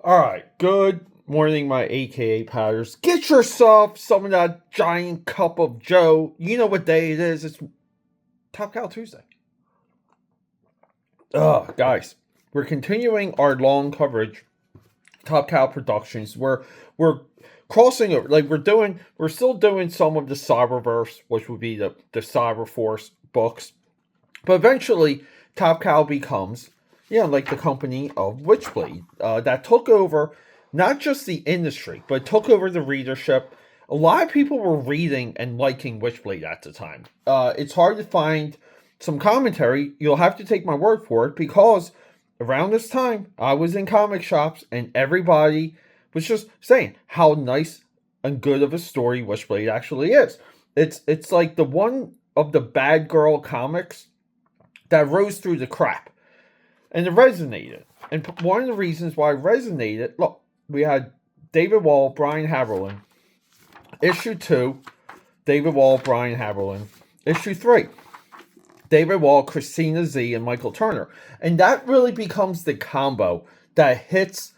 Alright, good morning, my AKAPADers. Get yourself some of that giant cup of Joe. You know what day it is. It's Top Cow Tuesday. Guys, we're continuing our long coverage. Top Cow Productions. We're crossing over. We're still doing some of the Cyberverse, which would be the Cyberforce books. But eventually, Top Cow becomes, like the company of Witchblade that took over not just the industry, but took over the readership. A lot of people were reading and liking Witchblade at the time. It's hard to find some commentary. You'll have to take my word for it, because around this time, I was in comic shops and everybody was just saying how nice and good of a story Witchblade actually is. It's like the one of the bad girl comics that rose through the crap. And it resonated. And one of the reasons why it resonated, look, we had David Wall, Brian Haberlin. Issue 2, David Wall, Brian Haberlin. Issue 3, David Wall, Christina Z, and Michael Turner. And that really becomes the combo that hits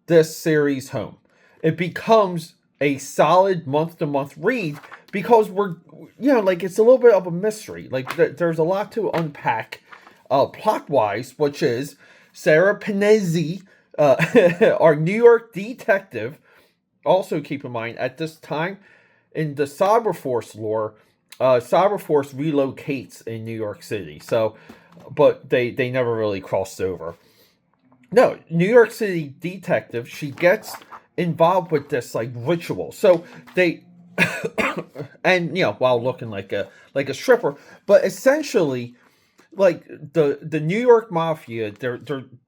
this series home. It becomes a solid month-to-month read, because it's a little bit of a mystery. There's a lot to unpack plot-wise, which is Sarah Panizzi, our New York detective. Also keep in mind, at this time, in the Cyberforce lore, Cyberforce relocates in New York City. But they never really crossed over. No, New York City detective, she gets involved with this ritual. So they and while looking like a stripper, but essentially the New York Mafia,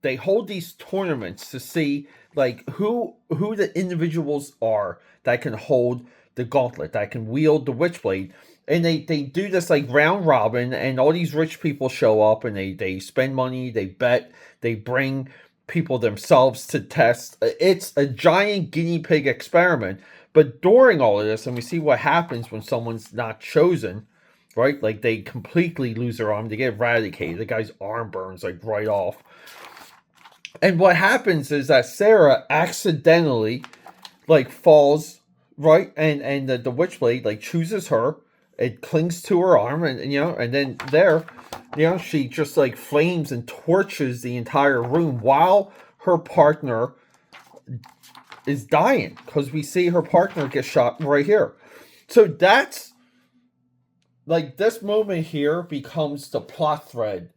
they hold these tournaments to see who the individuals are that can hold the gauntlet, that can wield the Witchblade. And they do this round robin, and all these rich people show up, and they spend money, they bet, they bring people themselves to test. It's a giant guinea pig experiment. But during all of this, and we see what happens when someone's not chosen, right? They completely lose their arm, they get eradicated. The guy's arm burns right off. And what happens is that Sarah accidentally falls, right? And the Witchblade chooses her. It clings to her arm, and then she just flames and torches the entire room while her partner is dying, because we see her partner get shot right here. So that's this moment here becomes the plot thread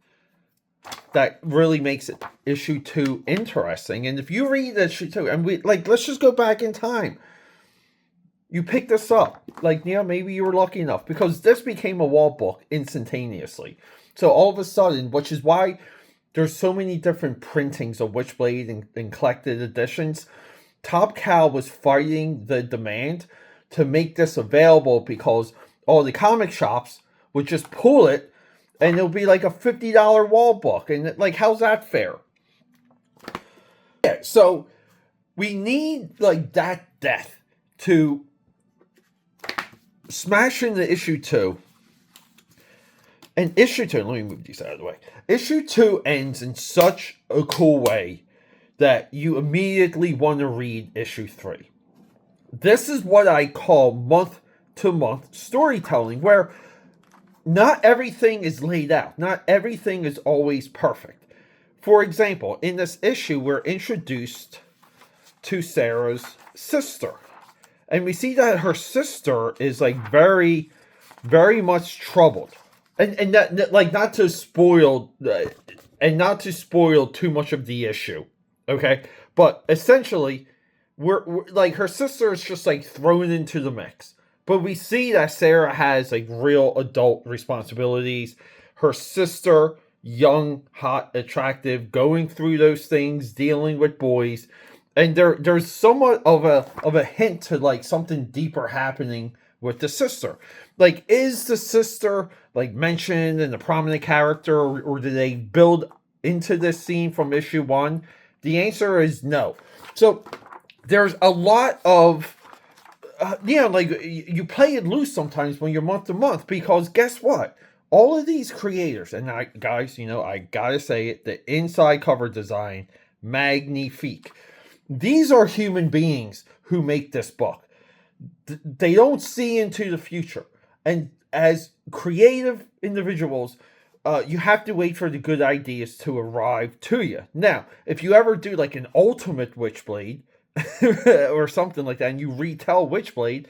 that really makes it issue 2 interesting. And if you read issue 2, and let's just go back in time. You pick this up, maybe you were lucky enough, because this became a wall book instantaneously. So all of a sudden, which is why there's so many different printings of Witchblade and collected editions, Top Cow was fighting the demand to make this available, because all the comic shops would just pull it, and it'll be a $50 wall book. And how's that fair? Yeah, so we need that death to smash into issue 2. And issue 2, let me move these out of the way. Issue 2 ends in such a cool way that you immediately want to read issue 3. This is what I call month-to-month storytelling, where not everything is laid out. Not everything is always perfect. For example, in this issue, we're introduced to Sarah's sister. And we see that her sister is very, very much troubled. And that, not to spoil too much of the issue. Okay? But essentially, we're her sister is just thrown into the mix. But we see that Sarah has real adult responsibilities. Her sister, young, hot, attractive, going through those things, dealing with boys. And there's somewhat of a hint to something deeper happening with the sister. Is the sister mentioned in a prominent character, or do they build into this scene from issue 1? The answer is no. So there's a lot of you play it loose sometimes when you're month to month, because guess what? All of these creators, and I gotta say it, the inside cover design, magnifique. these are human beings who make this book. They don't see into the future. And as creative individuals, you have to wait for the good ideas to arrive to you. Now, if you ever do like an ultimate Witchblade or something like that, and you retell Witchblade,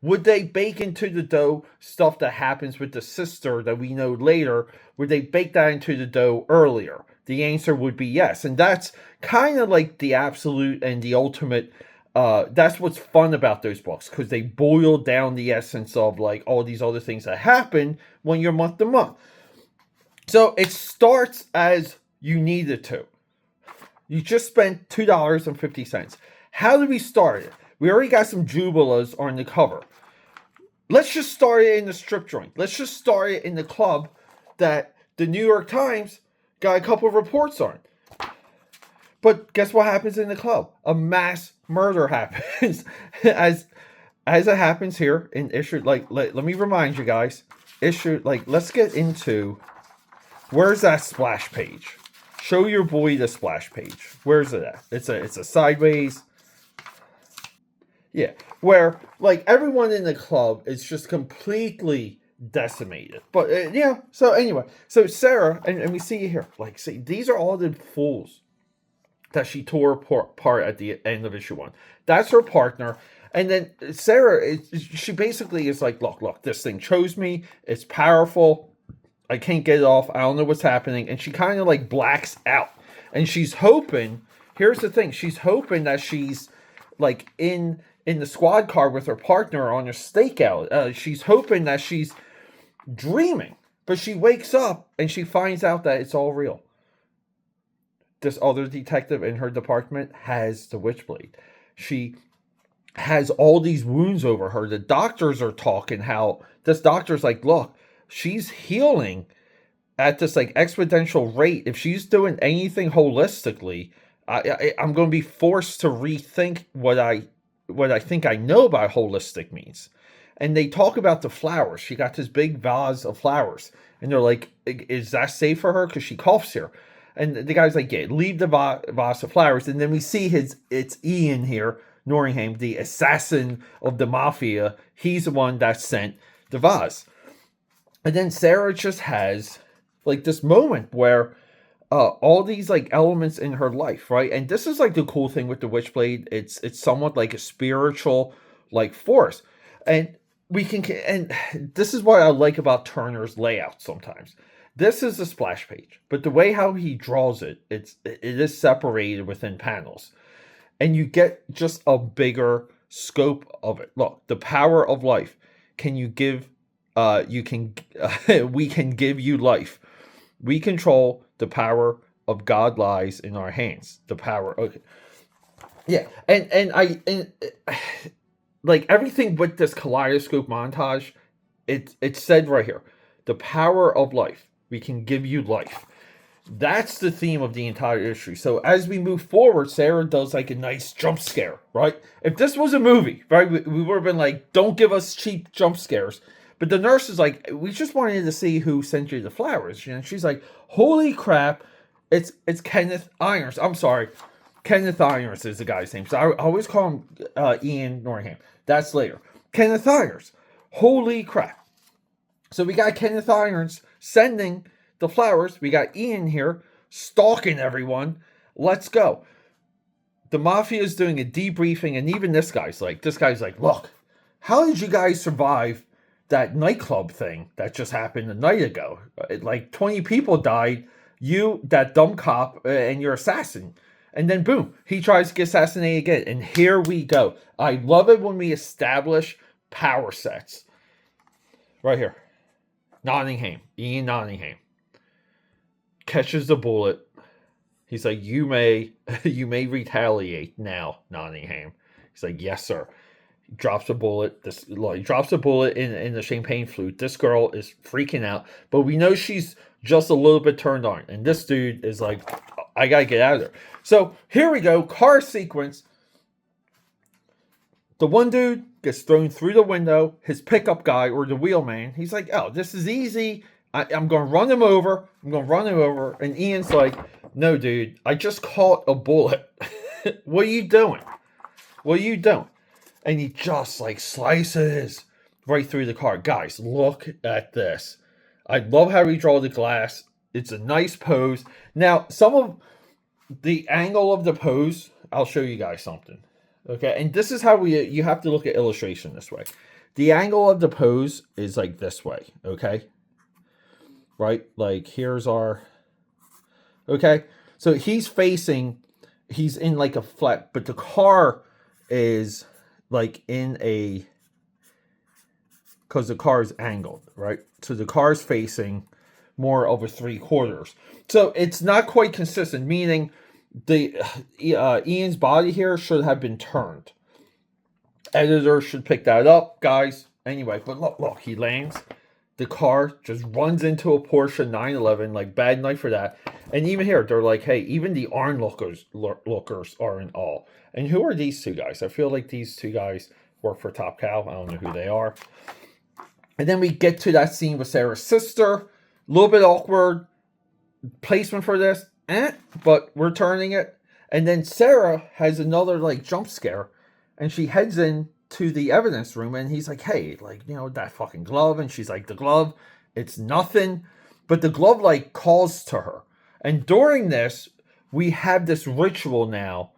would they bake into the dough stuff that happens with the sister that we know later? Would they bake that into the dough earlier? The answer would be yes. And that's kind of like the absolute and the ultimate. That's what's fun about those books, because they boil down the essence of like all these other things that happen when you're month to month. So it starts as you need it to. You just spent $2.50. How did we start it? We already got some Jubilas on the cover. Let's just start it in the strip joint. Let's just start it in the club that the New York Times got a couple of reports on. But guess what happens in the club? A mass murder happens. as it happens here in issue, like, let me remind you guys, let's get into, where's that splash page? Show your boy the splash page. Where's it at? It's a sideways. Yeah, where like everyone in the club is just completely decimated. But yeah, so anyway, so Sarah, and we see here, like, see, these are all the fools that she tore apart at the end of issue 1. That's her partner. And then Sarah, she basically is like, look, this thing chose me. It's powerful. I can't get it off. I don't know what's happening. And she kind of like blacks out. And she's hoping, here's the thing, she's hoping that she's like in the squad car with her partner on a stakeout. She's hoping that she's dreaming. But she wakes up and she finds out that it's all real. This other detective in her department has the Witchblade. She has all these wounds over her. The doctors are talking how this doctor's like, look, she's healing at this like exponential rate. If she's doing anything holistically, I'm going to be forced to rethink what I think I know about holistic means. And they talk about the flowers. She got this big vase of flowers. And they're like, is that safe for her? Because she coughs here. And the guy's like, yeah, leave the vase of flowers. And then we see it's Ian here, Norringham, the assassin of the mafia. He's the one that sent the vase. And then Sarah just has like this moment where all these like elements in her life, right? And this is like the cool thing with the Witchblade. It's somewhat like a spiritual like force. And this is what I like about Turner's layout sometimes. This is the splash page, but the way how he draws it, it is separated within panels. And you get just a bigger scope of it. Look, the power of life. We can give you life. We control the power of God lies in our hands. The power. Okay. Yeah. And like everything with this kaleidoscope montage, it's said right here. The power of life. We can give you life. That's the theme of the entire issue. So as we move forward, Sarah does like a nice jump scare, right? If this was a movie, right, we would have been like, don't give us cheap jump scares. But the nurse is like, we just wanted to see who sent you the flowers. And she's like, holy crap, it's Kenneth Irons. I'm sorry. Kenneth Irons is the guy's name. So I always call him Ian Norringham. That's later. Kenneth Irons. Holy crap. So we got Kenneth Irons sending the flowers. We got Ian here stalking everyone. Let's go. The mafia is doing a debriefing, and even this guy's like, look, how did you guys survive that nightclub thing that just happened a night ago? Like 20 people died. You, that dumb cop, and your assassin. And then boom, he tries to get assassinated again. And here we go. I love it when we establish power sets. Right here. Ian Nottingham. Catches the bullet. He's like, you may retaliate now, Nottingham. He's like, yes, sir. He drops a bullet. He drops a bullet in the champagne flute. This girl is freaking out, but we know she's just a little bit turned on. And this dude is like, I gotta get out of there. So here we go. Car sequence. The one dude gets thrown through the window. His pickup guy, or the wheelman, he's like, oh, this is easy. I'm going to run him over. And Ian's like, no, dude, I just caught a bullet. What are you doing? What are you doing? And he just like slices right through the card. Guys, look at this. I love how he draw the glass. It's a nice pose. Now, some of the angle of the pose, I'll show you guys something. Okay, and this is how you have to look at illustration this way. The angle of the pose is like this way, okay? Right? Like here's our, okay? So he's in like a flat, but the car is like in a, because the car is angled, right? So the car is facing more over 3/4. So it's not quite consistent, meaning the Ian's body here should have been turned. Editor should pick that up, guys. Anyway, but look, he lands. The car just runs into a Porsche 911, like bad night for that. And even here, they're like, hey, even the onlookers are in awe. And who are these two guys? I feel like these two guys work for Top Cow. I don't know who they are. And then we get to that scene with Sarah's sister. A little bit awkward placement for this, but we're turning it. And then Sarah has another like jump scare, and she heads in to the evidence room, and he's like, hey, like, you know, that fucking glove. And she's like, the glove, it's nothing. But the glove like calls to her. And during this, we have this ritual now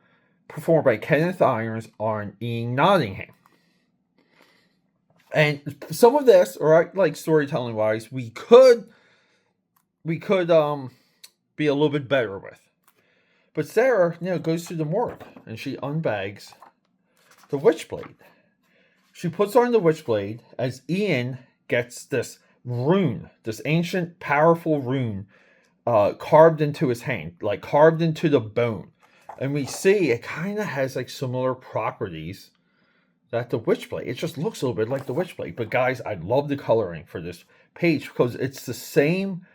performed by Kenneth Irons on Ian Nottingham. And some of this, all right, like storytelling wise, we could be a little bit better with. But Sarah, you know, goes to the morgue and she unbags the Witchblade. She puts on the Witchblade as Ian gets this rune, this ancient, powerful rune, carved into his hand, like carved into the bone. And we see it kind of has like similar properties that the Witchblade. It just looks a little bit like the Witchblade. But guys, I love the coloring for this page because it's the same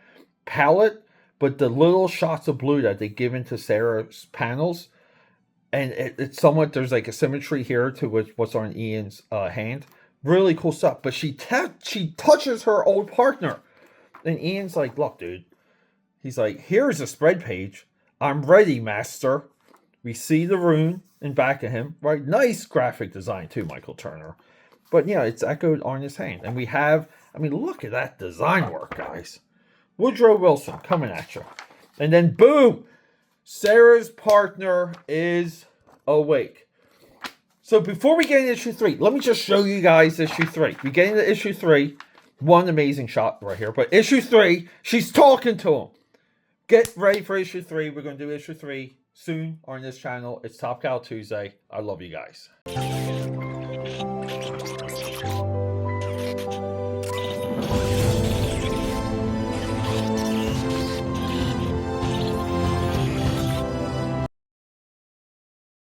palette, but the little shots of blue that they give into Sarah's panels, and it's somewhat, there's like a symmetry here to what's on Ian's hand. Really cool stuff. But she touches her old partner, and Ian's like, look, dude. He's like, here's a spread page. I'm ready, master. We see the rune in back of him, right? Nice graphic design too, Michael Turner. But yeah, it's echoed on his hand. And we have, I mean, look at that design work, guys. Woodrow Wilson coming at you. And then boom, Sarah's partner is awake. So before we get into issue 3, let me just show you guys issue 3. We get into issue 3. One amazing shot right here. But issue 3, she's talking to him. Get ready for issue 3. We're going to do issue 3 soon on this channel. It's Top Cow Tuesday. I love you guys.